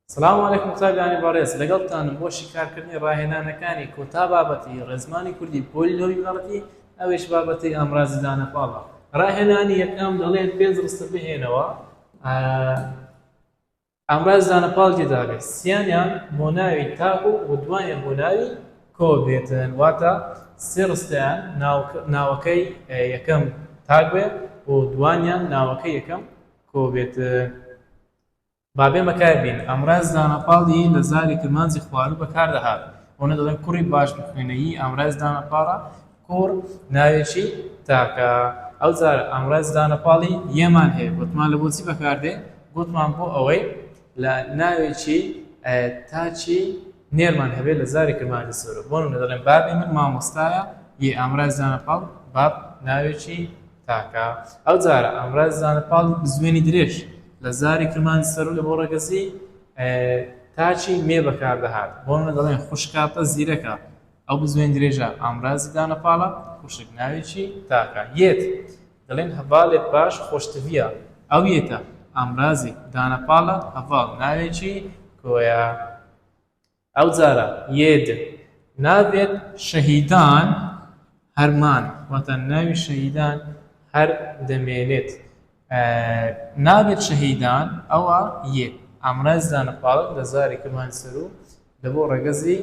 سلام علیکم تابعانی بەڕێز لەگەڵتانم بۆ شیکارکردنی ڕاهێنانەکانی کۆتا بابەتی ڕێزمانی کوردی پۆلینۆمی بنەڕەتی ئەویش بابەتی ئامڕازی دانەپاڵە. ڕاهێنانی یەکەم دەڵێن پێنج ڕستە بهێنەوە ئامڕازی دانەپاڵ تێدابێت سییانیان بۆ ناوی تاک و دوایان بۆ ناوی کۆ بێتن واتە سێ ڕستەیان ناوەکەی یەکەم تاک بێت و دوانیان ناوەکەی یەکەم کۆ بێتن. بابێ بەکاربین ئامڕاز دانەپاڵی لە زاری کرمانجی خواردن بەکاردەهات ئەوە دەڵێن کوڕی باش بخوێنەیی ئامڕاز دانەپاڵە کوڕ ناوێکی تاکە. ئەو جارە ئامڕاز دانەپاڵی یەمان هەیە گوتمان لە بۆچی بەکاردێ گوتمان بۆ ئەوەی لە ناوێکی تاچی نێرمان هەبێت لە زاری کرمانجی سەرۆ بۆ دەڵێن بابێ من مامۆستایە یێ ئامڕاز دانەپاڵ باب ناوێکی تاکە. ئەو جارە ئامڕاز دانەپاڵ بزوێنی درێژ لە زاری کرمانجی سەرۆ لە بۆ ڕێگەزی تاچی مێ بەکاردەهات بۆ دەڵێن خوشکاتە زیرەکە ئەو بزوێن درێژە ئامڕازی دانەپاڵە خوشک ناوێکی تاکە. یێت دەڵێن هەڤالێت باش خۆشتڤیە ئەو یێتە ئامڕازی دانەپاڵە هەڤاڵ ناوێکی کۆیە. ئەو جارە یێد نابێت شەهیدان هەرمان واتە ناوی شەهیدان هەر دەمێنێت نابێت شەهیدان ئەوە یێ ئامڕازی دانەپاڵک لە زاری کرمانجی سەرۆ لە بۆ ڕێگەزی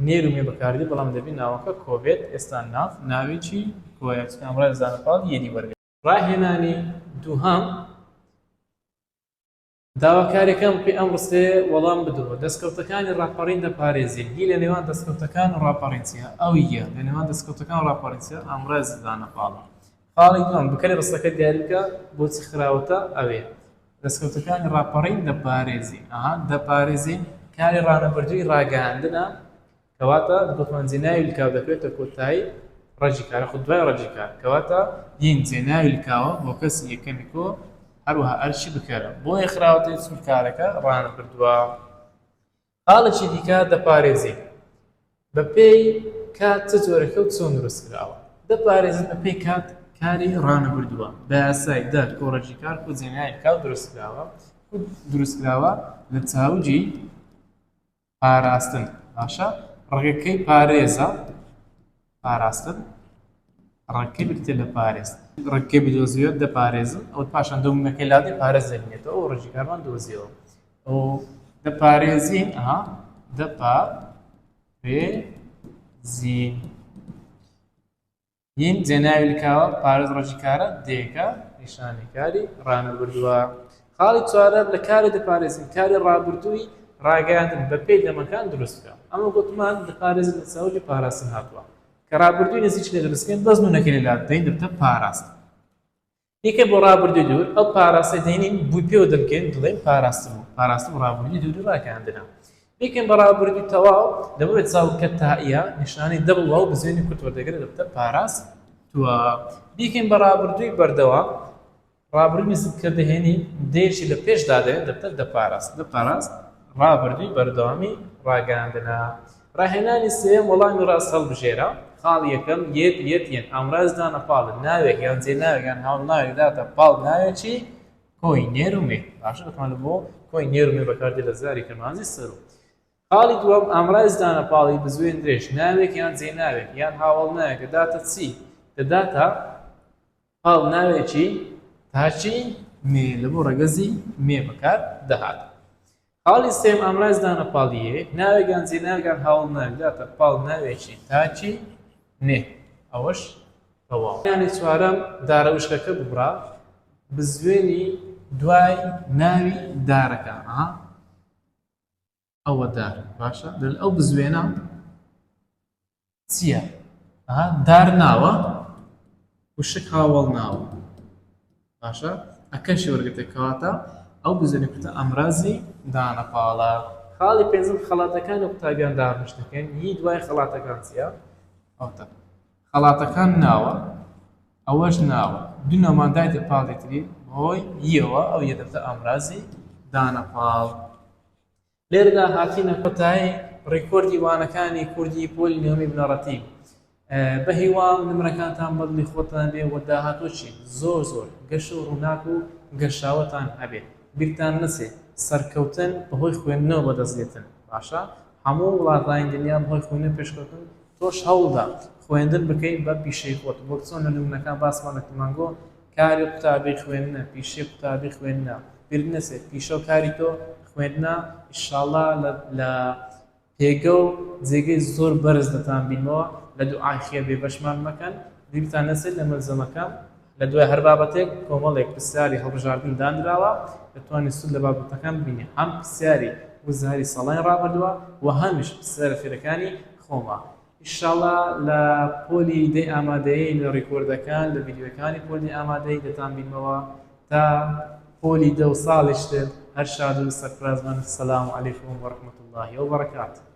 نێرومێ بەکاردی بەڵام دەبی ناوەکە کۆبێت ئێستا ناوێکی کۆیە ئامڕازی دانەپاڵ یێنی وەرگێت. ڕاهێنانی دووهەم داواکاریەکەم پێ ئەم ڕستێ وەڵام بدەوە دەستکەوتەکانی ڕاپەڕین دەپارێزین هی لە نێوان دەستکەوتەکان و ڕاپەڕینچیە ئەو یە لە نێوان دەستکەوتەکان و ڕاپەڕینچیە ئامڕازی دانەپاڵە. خاڵی دووەم بکەری ڕستەکە دیاری بکە بۆچی خراوەتە ئەوێ دەستکەوتەکانی ڕاپەڕین دەپارێزین دەپارێزین کاری ڕانەبردووی ڕاگەهاندنە کەواتە گوتمان جێناوی لکاو دەکرێتە کۆتایی ڕەجی کارە خود دوای ڕەجی کار کەواتە یین جێناوی لکاوە بۆ کەسی یەکەمی کۆ هەروەها ئەرشی بکەرە بۆیە خراوەتەی چون کارەکە ڕانەبردووە. خاڵێکی دیکە دەپارێزین بە پێی کات چ جۆرەکە و چۆن دروست کراوە دەپارێزین بە پێی کات کاری ڕانەبردووە بە یاسای دە کۆڕەجی کار و جێناوی لکاو دروست کراوە لە چاوجی پاراستن باشە ڕێگەکەی پارێزە پاراستن ڕێگەکەی بکتێ لە پارێز ڕێگەکەی بدۆزیوە دەپارێزن ئەو پاشان دۆمینەکەی لادێ پارێز دەبینێتەوە ئەو ڕێژی کارمان دۆزیەوە ئەو دەپارێزین دەپارێزین یین جێناوی لکاوە پارێز ڕەجی کارە دێکە نیشانی کاری ڕانەبردووە. خاڵی چوارەم لە کاری دەپارێزین کاری ڕابردووی ڕاگەاندن بە پێی دەمەکان دروستکە ئەمە گوتمان دەپارێزین لە چاوجی پاراستن هاتووە کە ڕابردووی نزیک لێ دەستکەین دەستمونەکەی لێلات دەین دەبتە پاراست یەکێ بۆ ڕابردووی دوور ئەو پاراستی دەینین بووی پێوە دەبکەین دڵێن پاراستم ڕابردووی دووری ڕاگەاندنە یەکێن بە ڕابردووی تەواو دەبێت چاوکە تائیە نیشانی دەبڵ واو بزوێنی کورت وەردەگرێت دەبتە پاراست تووە. بیکەین بە ڕابردووی بەردەوام ڕابردووی نزیک کە دەهێنی دێشی لە پێشدا دەێن دەبتە دەپاراست ڕابردووی بەردەوامی ڕاگەاندنە. ڕاهێنانی سێم وەڵامی ڕاست هەڵبژێرە خاڵ یەکەم یەن ئامڕاز دانەپاڵن ناوێک یان جێناوێک یان هاوناوێک داتە پاڵ ناوێکی کۆی نێرومێ باشە دەتوانێت بۆ کۆی نێرومێ بەکاردێت لە زاری کرمانجی سەرۆ. خاڵی دووەم ئامڕاز دانەپاڵی بزوێن درێژ ناوێک یان جێناوێک یان هاوڵناوێک دەداتە چی دەداتە پاڵ ناوێکی تاچی مێ لە بۆ ڕێگەزی مێ بەکار دەهات. خاڵی سێم ئامڕاز دانەپاڵیە ناوێکیان جێناوێکیان هاوڵناوێک داتە پاڵ ناوێکی تاچی نێ ئەوەش تەواو. یانی چوارەم دارەوشکەکە ببڕا بزوێنی دوای ناوی دارەکە ئەوە دار باشە ئەو بزوێنە چییە دار ناوە وشک هاوڵ ناوە باشە ئەکەشی وەرگتێکەواتە ئەو بزوێنی کوتە ئەمڕازی دانەپاڵە. خاڵی پێنجم خەڵاتەکان و قوتابیان داڕنیشتەکەن هی دوای خەڵاتەکان چییە خەڵاتەکان ناوە ئەوەش ناوە دوو نەماندای پاڵی تری بۆی یەوە ئەو یە دەبتە ئەمڕازی دانەپاڵ. لێرەدا هاتینە کۆتایی ڕێکۆردی وانەکانی کوردی پۆلینۆمی بنەڕەتی بە هیوام نمرەکانتان بەدڵی خۆتان بێ و داهاتوچی زۆر گەشت و ڕووناک و گەشاوەتان هەبێت بیرتان نەچێ سەرکەوتن بەهۆی خوێندنەوە بەدەستێتن باشە هەموو وڵاتانی دنیا بەهۆی خوێندن پێشکەوتن تۆش هەوڵدا خوێندن بکەین بە پیشەی خۆت بۆ چۆن لە نمونەکان باسمان لە تمانگۆ کاری قوتابی خوێندنە پیشەی قوتابی خوێندنە بیر نەچێ پیشە و کاری تۆ خوێندنە ئینشاڵڵا لە پێگە و جێگەی زۆر بەرز دەتان بینەوە لە دوعای خێر بێبەشمان مەکەن بیرتان نەچێت لە مەلزەمەکان لە دوای هەر بابەتێک کۆمەڵێک پرسیاری هەڵبژاردن دانراوە دەتوانێت سود لە بابەتەکان ببینی هەم پرسیاری وزاری ساڵانی ڕابردووە و هەمیش پرسیارە فێرەکانی خۆمە ئینشاڵڵا لە پۆلی دەی ئامادەیی لە ڕیکۆردەکان لە ڤیدیۆکانی پۆلی ئامادەی دەتان بینەوە تا پۆلی دە و ساڵیشتر هەر شاد و سەرفرازمان سەلام عەلەیکوم وەڕەحمەتوڵڵاهی وبەرەکاتوه